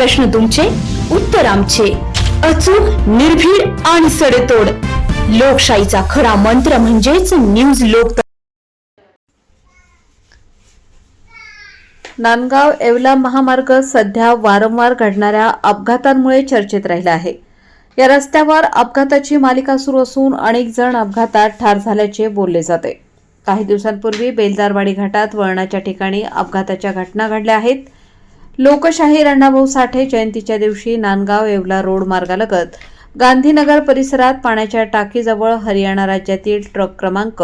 प्रश्न तुमचे, उत्तर आमचे. अचूक, निर्भीड आणि सडेतोड. लोकशाहीचा खरा मंत्र म्हणजेच न्यूज लोक. नांदगाव येवला महामार्ग सध्या वारंवार घडणाऱ्या अपघातांमुळे चर्चेत राहिला आहे. या रस्त्यावर अपघाताची मालिका सुरू असून अनेक जण अपघातात ठार झाल्याचे बोलले जाते. काही दिवसांपूर्वी बेलदारवाडी घाटात वळणाच्या ठिकाणी अपघाताच्या घटना घडल्या आहेत. लोकशाहीर अण्णाभाऊ साठे जयंतीच्या दिवशी नांदगाव येवला रोड मार्गालगत गांधीनगर परिसरात पाण्याच्या टाकीजवळ हरियाणा राज्यातील ट्रक क्रमांक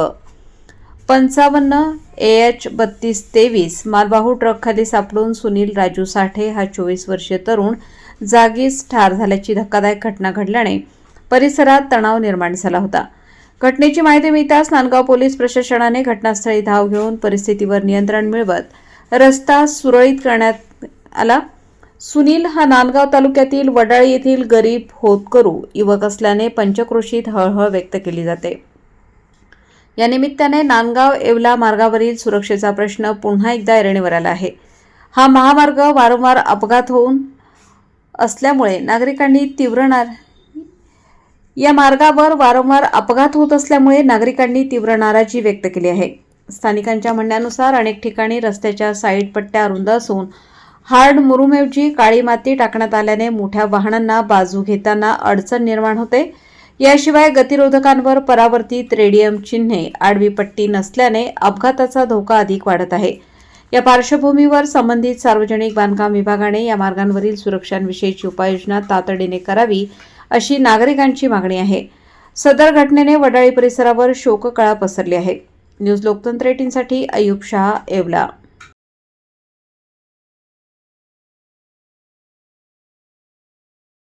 55 AH 3223 मालवाहू ट्रकखाली सापडून सुनील राजू साठे हा 24 वर्षीय तरुण जागीच ठार झाल्याची धक्कादायक घटना घडल्याने परिसरात तणाव निर्माण झाला होता. घटनेची माहिती मिळताच नांदगाव पोलीस प्रशासनाने घटनास्थळी धाव घेऊन परिस्थितीवर नियंत्रण मिळवत रस्ता सुरळीत करण्यात आला. सुनील हा नांदगाव तालुक्यातील वडाळी येथील गरीब होतकरू युवक असल्याने पंचक्रोशीत हळहळ व्यक्त केली जाते. या निमित्ताने नांदगाव येवला मार्गावरील सुरक्षेचा प्रश्न पुन्हा एकदा ऐरणीवर आला आहे. हा महामार्ग वारंवार अपघात होऊन असल्यामुळे नागरिकांनी तीव्र नाराजी व्यक्त केली आहे. स्थानिकांच्या म्हणण्यानुसार अनेक ठिकाणी रस्त्याच्या साईड पट्ट्या अरुंद असून हार्ड मुरुमऐवजी काळी माती टाकण्यात आल्याने मोठ्या वाहनांना बाजू घेताना अडचण निर्माण होते. याशिवाय गतिरोधकांवर परावर्तित रेडियम चिन्हे आडवी पट्टी नसल्याने अपघाताचा धोका अधिक वाढत आहे. या पार्श्वभूमीवर संबंधित सार्वजनिक बांधकाम विभागाने या मार्गांवरील सुरक्षांविषयीची उपाययोजना तातडीने करावी अशी नागरिकांची मागणी आहे. सदर घटनेने वडाळी परिसरावर शोककळा पसरली आहे. न्यूज लोकतंत्र 18 साठी अयूब शहा, येवला.